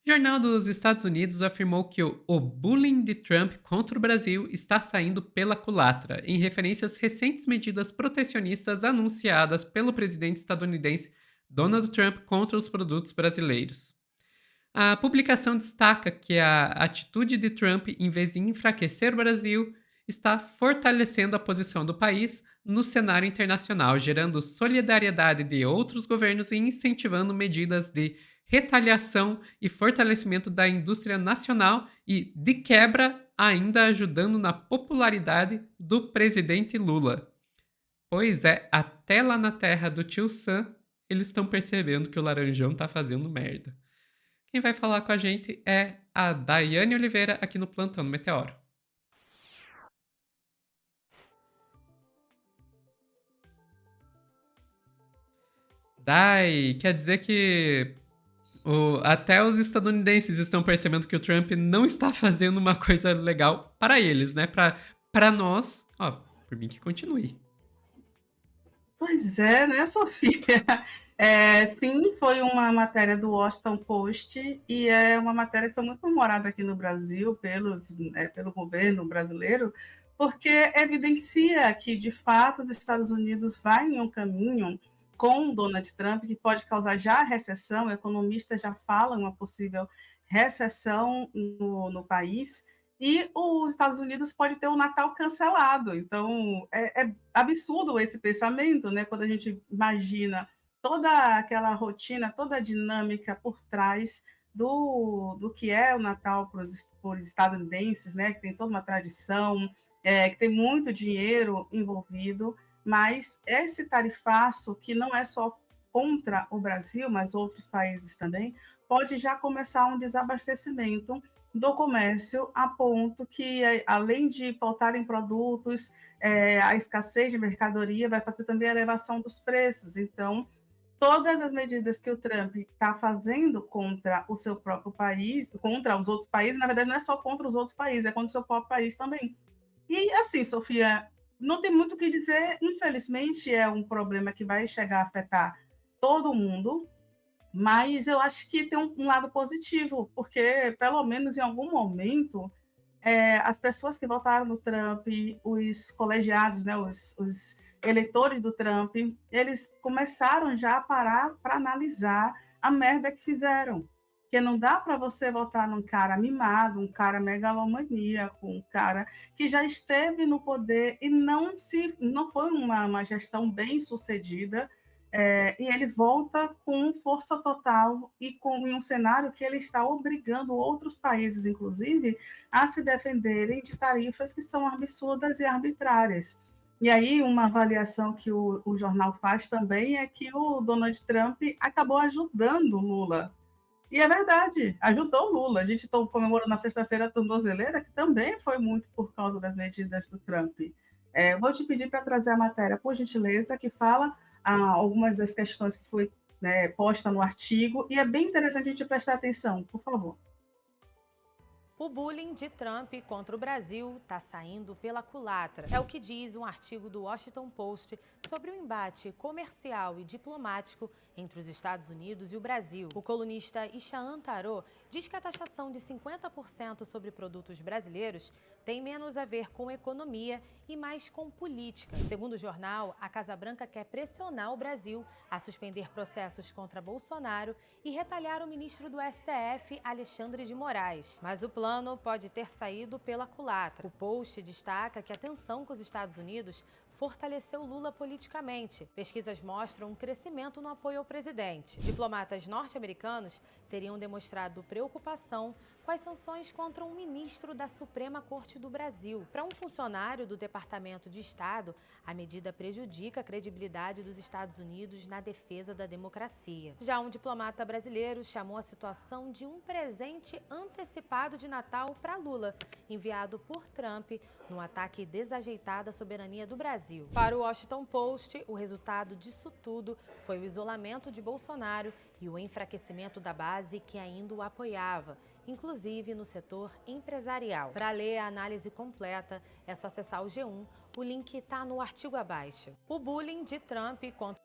O Jornal dos Estados Unidos afirmou que o bullying de Trump contra o Brasil está saindo pela culatra, em referência às recentes medidas protecionistas anunciadas pelo presidente estadunidense Donald Trump contra os produtos brasileiros. A publicação destaca que a atitude de Trump, em vez de enfraquecer o Brasil, está fortalecendo a posição do país no cenário internacional, gerando solidariedade de outros governos e incentivando medidas de retaliação e fortalecimento da indústria nacional e, de quebra, ainda ajudando na popularidade do presidente Lula. Pois é, até lá na terra do tio Sam, eles estão percebendo que o Laranjão tá fazendo merda. Quem vai falar com a gente é a Daiane Oliveira aqui no Plantão do Meteoro. Dai, quer dizer que até os estadunidenses estão percebendo que o Trump não está fazendo uma coisa legal para eles, né? Para nós, ó, por mim que continue. Pois é, né, Sofia? Sim, foi uma matéria do Washington Post e é uma matéria que foi muito comemorada aqui no Brasil pelo governo brasileiro, porque evidencia que, de fato, os Estados Unidos vai em um caminho com Donald Trump que pode causar já recessão, economistas já falam uma possível recessão no país, e os Estados Unidos pode ter o Natal cancelado. Então, é absurdo esse pensamento, né? Quando a gente imagina toda aquela rotina, toda a dinâmica por trás do que é o Natal para os estadunidenses, né? Que tem toda uma tradição, que tem muito dinheiro envolvido, mas esse tarifaço, que não é só contra o Brasil, mas outros países também, pode já começar um desabastecimento do comércio, a ponto que, além de faltarem produtos, a escassez de mercadoria vai fazer também a elevação dos preços. Então, todas as medidas que o Trump está fazendo contra o seu próprio país, contra os outros países, na verdade, não é só contra os outros países, é contra o seu próprio país também. E assim, Sofia, não tem muito o que dizer, infelizmente, é um problema que vai chegar a afetar todo mundo, mas eu acho que tem um lado positivo, porque pelo menos em algum momento as pessoas que votaram no Trump, os colegiados, né, os eleitores do Trump, eles começaram já a parar para analisar a merda que fizeram. Porque não dá para você votar num cara mimado, um cara megalomaníaco, um cara que já esteve no poder e não foi uma gestão bem sucedida, e ele volta com força total e em um cenário que ele está obrigando outros países, inclusive, a se defenderem de tarifas que são absurdas e arbitrárias. E aí, uma avaliação que o jornal faz também é que o Donald Trump acabou ajudando o Lula. E é verdade, ajudou o Lula. A gente está comemorando na sexta-feira a tornozeleira, que também foi muito por causa das medidas do Trump. Vou te pedir para trazer a matéria, por gentileza, que fala algumas das questões que foi, né, posta no artigo, e é bem interessante a gente prestar atenção, por favor. O bullying de Trump contra o Brasil está saindo pela culatra. É o que diz um artigo do Washington Post sobre o embate comercial e diplomático entre os Estados Unidos e o Brasil. O colunista Ishaan Tarot diz que a taxação de 50% sobre produtos brasileiros tem menos a ver com economia e mais com política. Segundo o jornal, a Casa Branca quer pressionar o Brasil a suspender processos contra Bolsonaro e retalhar o ministro do STF, Alexandre de Moraes. Mas o plano pode ter saído pela culatra. O Post destaca que a tensão com os Estados Unidos fortaleceu Lula politicamente. Pesquisas mostram um crescimento no apoio ao presidente. Diplomatas norte-americanos teriam demonstrado preocupação com as sanções contra um ministro da Suprema Corte do Brasil. Para um funcionário do Departamento de Estado, a medida prejudica a credibilidade dos Estados Unidos na defesa da democracia. Já um diplomata brasileiro chamou a situação de um presente antecipado de Natal para Lula, enviado por Trump num ataque desajeitado à soberania do Brasil. Para o Washington Post, o resultado disso tudo foi o isolamento de Bolsonaro e o enfraquecimento da base que ainda o apoiava, inclusive no setor empresarial. Para ler a análise completa, é só acessar o G1, o link está no artigo abaixo. O bullying de Trump contra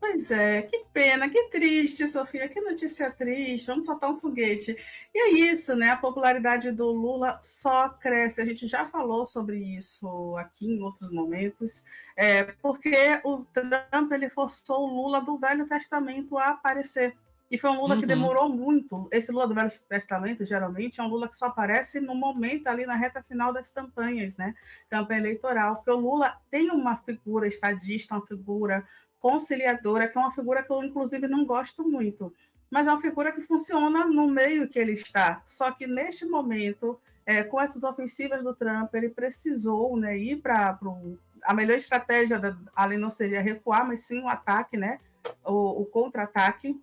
Pois é, que pena, que triste, Sofia, que notícia triste, vamos soltar um foguete. E é isso, né? A popularidade do Lula só cresce. A gente já falou sobre isso aqui em outros momentos, porque o Trump ele forçou o Lula do Velho Testamento a aparecer. E foi um Lula que Uhum. demorou muito. Esse Lula do Velho Testamento, geralmente, é um Lula que só aparece no momento ali na reta final das campanhas, né? Campanha eleitoral, porque o Lula tem uma figura estadista, uma figura conciliadora, que é uma figura que eu, inclusive, não gosto muito, mas é uma figura que funciona no meio que ele está. Só que, neste momento, com essas ofensivas do Trump, ele precisou, né, ir para a melhor estratégia ali não seria recuar, mas sim o ataque, né, o contra-ataque,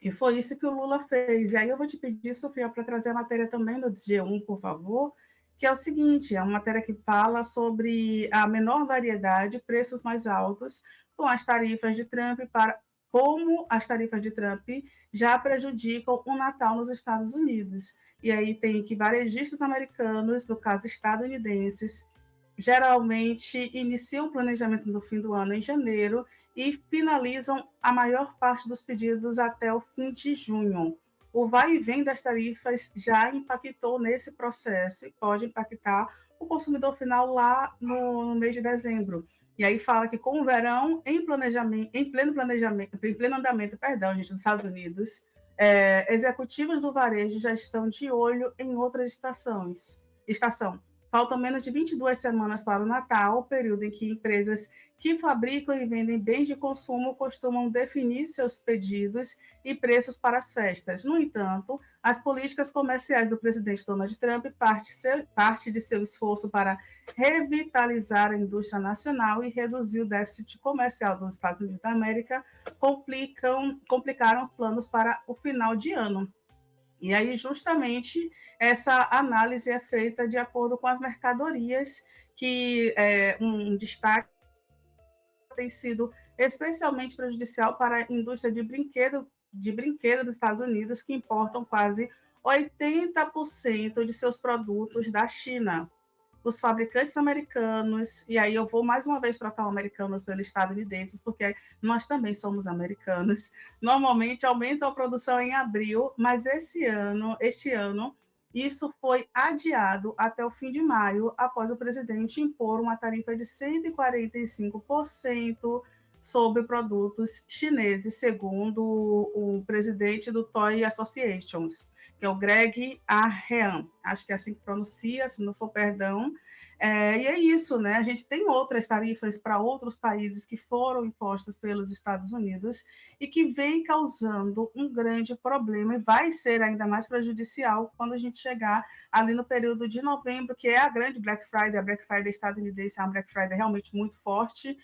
e foi isso que o Lula fez. E aí eu vou te pedir, Sofia, para trazer a matéria também do G1, por favor, que é o seguinte, é uma matéria que fala sobre a menor variedade, preços mais altos, com as tarifas de Trump para como as tarifas de Trump já prejudicam o Natal nos Estados Unidos. E aí tem que varejistas americanos, no caso estadunidenses, geralmente iniciam o planejamento do fim do ano em janeiro e finalizam a maior parte dos pedidos até o fim de junho. O vai e vem das tarifas já impactou nesse processo e pode impactar o consumidor final lá no mês de dezembro. E aí fala que com o verão em pleno andamento, perdão, gente, nos Estados Unidos, executivos do varejo já estão de olho em outras estação. Faltam menos de 22 semanas para o Natal, período em que empresas que fabricam e vendem bens de consumo costumam definir seus pedidos e preços para as festas. No entanto, as políticas comerciais do presidente Donald Trump, parte de seu esforço para revitalizar a indústria nacional e reduzir o déficit comercial dos Estados Unidos da América, complicaram os planos para o final de ano. E aí, justamente, essa análise é feita de acordo com as mercadorias, que um destaque tem sido especialmente prejudicial para a indústria de brinquedo dos Estados Unidos, que importam quase 80% de seus produtos da China. Os fabricantes americanos, e aí eu vou mais uma vez trocar os americanos pelos estadunidenses, porque nós também somos americanos, normalmente aumentam a produção em abril, mas este ano, isso foi adiado até o fim de maio, após o presidente impor uma tarifa de 145% sobre produtos chineses, segundo o presidente do Toy Associations, que é o Greg Arrean, acho que é assim que pronuncia, se não for perdão. E é isso, né? A gente tem outras tarifas para outros países que foram impostas pelos Estados Unidos e que vem causando um grande problema e vai ser ainda mais prejudicial quando a gente chegar ali no período de novembro, que é a grande Black Friday. A Black Friday estadunidense é uma Black Friday realmente muito forte,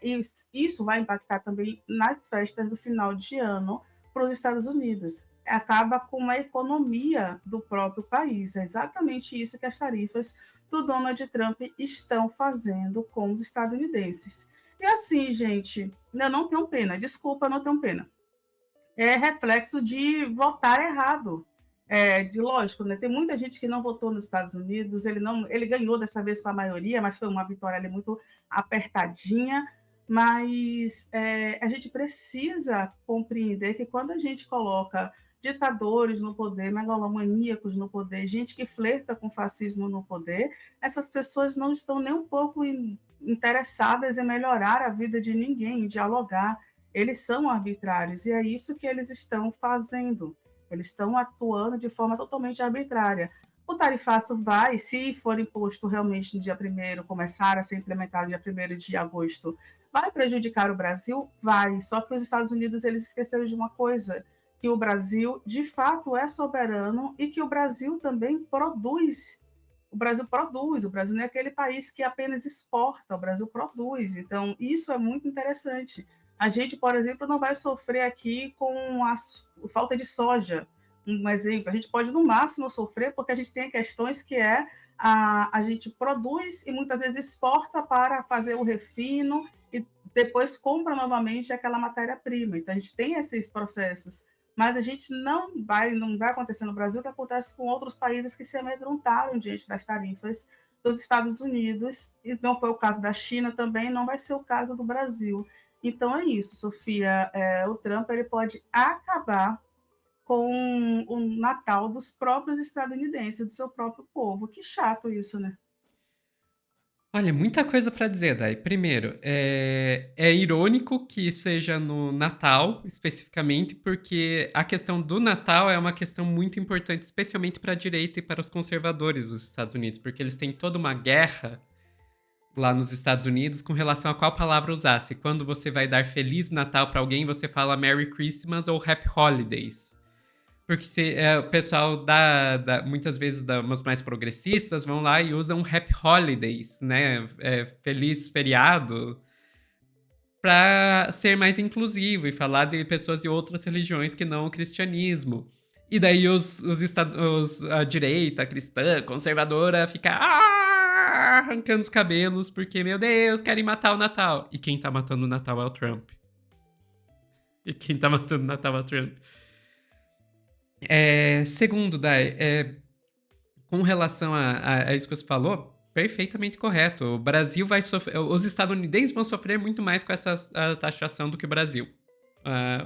e isso vai impactar também nas festas do final de ano para os Estados Unidos. Acaba com a economia do próprio país. É exatamente isso que as tarifas do Donald Trump estão fazendo com os estadunidenses. E assim, gente, eu não tenho pena, desculpa, não tenho pena. É reflexo de votar errado. Lógico, né? Tem muita gente que não votou nos Estados Unidos, ele ganhou dessa vez com a maioria, mas foi uma vitória ali muito apertadinha. Mas a gente precisa compreender que quando a gente coloca ditadores no poder, megalomaníacos no poder, gente que flerta com fascismo no poder, essas pessoas não estão nem um pouco interessadas em melhorar a vida de ninguém, em dialogar. Eles são arbitrários e é isso que eles estão fazendo. Eles estão atuando de forma totalmente arbitrária. O tarifaço vai, se for imposto realmente no dia 1º, começar a ser implementado no dia 1º de agosto, vai prejudicar o Brasil? Vai. Só que os Estados Unidos eles esqueceram de uma coisa, que o Brasil, de fato, é soberano e que o Brasil também produz. O Brasil não é aquele país que apenas exporta, o Brasil produz. Então, isso é muito interessante. A gente, por exemplo, não vai sofrer aqui com a falta de soja. Um exemplo, a gente pode, no máximo, sofrer porque a gente tem questões que a gente produz e muitas vezes exporta para fazer o refino e depois compra novamente aquela matéria-prima. Então, a gente tem esses processos. Mas a gente não vai acontecer no Brasil o que acontece com outros países que se amedrontaram diante das tarifas dos Estados Unidos, e não foi o caso da China também, não vai ser o caso do Brasil. Então é isso, Sofia. O Trump ele pode acabar com o Natal dos próprios estadunidenses, do seu próprio povo. Que chato isso, né? Olha, muita coisa pra dizer, Dai. Primeiro, é irônico que seja no Natal, especificamente, porque a questão do Natal é uma questão muito importante, especialmente para a direita e para os conservadores dos Estados Unidos, porque eles têm toda uma guerra lá nos Estados Unidos com relação a qual palavra usar. Se quando você vai dar Feliz Natal para alguém, você fala Merry Christmas ou Happy Holidays. Porque o pessoal muitas vezes umas mais progressistas vão lá e usam Happy Holidays, né? Feliz feriado, para ser mais inclusivo e falar de pessoas de outras religiões que não o cristianismo. E daí a direita cristã, conservadora, fica arrancando os cabelos porque, meu Deus, querem matar o Natal. E quem tá matando o Natal é o Trump. Segundo, Dai, com relação a isso que você falou, perfeitamente correto. O Brasil vai sofrer. Os estadunidenses vão sofrer muito mais com essa taxação do que o Brasil.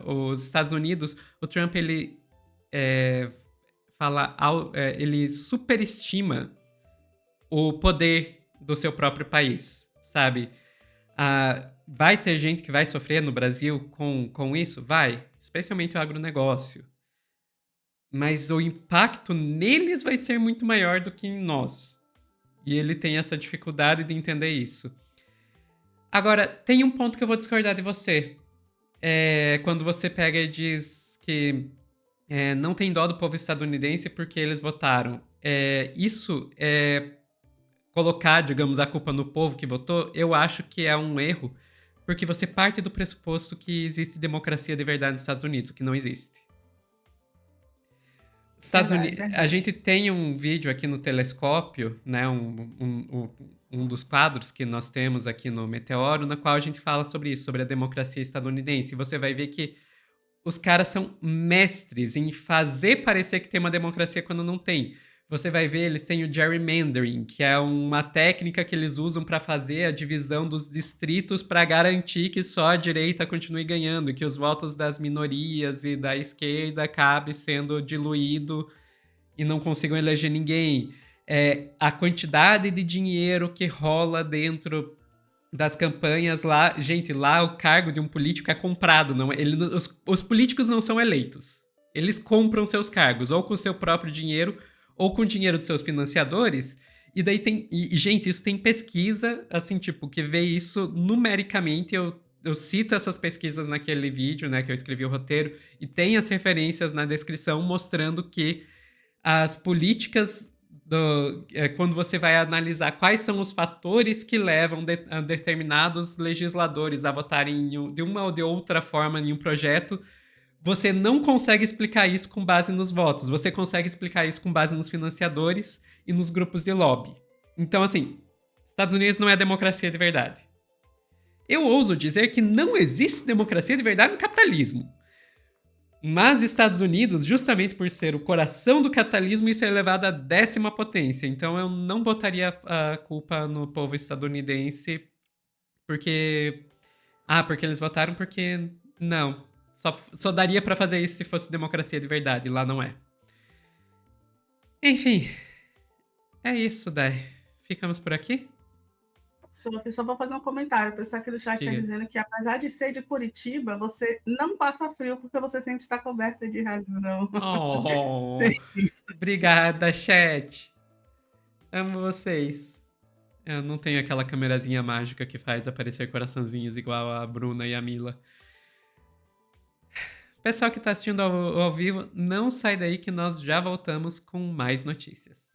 Os Estados Unidos, o Trump, ele ele superestima o poder do seu próprio país, sabe? Vai ter gente que vai sofrer no Brasil com isso? Vai. Especialmente o agronegócio. Mas o impacto neles vai ser muito maior do que em nós. E ele tem essa dificuldade de entender isso. Agora, tem um ponto que eu vou discordar de você. Quando você pega e diz que não tem dó do povo estadunidense porque eles votaram. Isso colocar, digamos, a culpa no povo que votou, eu acho que é um erro, porque você parte do pressuposto que existe democracia de verdade nos Estados Unidos, o que não existe. Estados Unidos, a gente tem um vídeo aqui no Telescópio, né, um dos quadros que nós temos aqui no Meteoro, na qual a gente fala sobre isso, sobre a democracia estadunidense. E você vai ver que os caras são mestres em fazer parecer que tem uma democracia quando não tem. Você vai ver, eles têm o gerrymandering, que é uma técnica que eles usam para fazer a divisão dos distritos para garantir que só a direita continue ganhando, que os votos das minorias e da esquerda acabem sendo diluído e não consigam eleger ninguém. A quantidade de dinheiro que rola dentro das campanhas lá, gente, lá o cargo de um político é comprado, não? Os políticos não são eleitos. Eles compram seus cargos, ou com o seu próprio dinheiro, ou com o dinheiro dos seus financiadores, e daí gente, isso tem pesquisa, assim, tipo, que vê isso numericamente, eu cito essas pesquisas naquele vídeo, né, que eu escrevi o roteiro, e tem as referências na descrição mostrando que as políticas, quando você vai analisar quais são os fatores que levam a determinados legisladores a votarem de uma ou de outra forma em um projeto, você não consegue explicar isso com base nos votos. Você consegue explicar isso com base nos financiadores e nos grupos de lobby. Então, assim, Estados Unidos não é democracia de verdade. Eu ouso dizer que não existe democracia de verdade no capitalismo. Mas Estados Unidos, justamente por ser o coração do capitalismo, isso é elevado à 10ª potência. Então eu não botaria a culpa no povo estadunidense porque eles votaram porque... Não. Só daria pra fazer isso se fosse democracia de verdade. Lá não é. Enfim. É isso, Dai. Ficamos por aqui? Só vou fazer um comentário. O pessoal aqui no chat está dizendo que, apesar de ser de Curitiba, você não passa frio porque você sempre está coberta de razão. Oh, obrigada, chat. Amo vocês. Eu não tenho aquela câmerazinha mágica que faz aparecer coraçãozinhos igual a Bruna e a Mila. Pessoal que está assistindo ao vivo, não sai daí que nós já voltamos com mais notícias.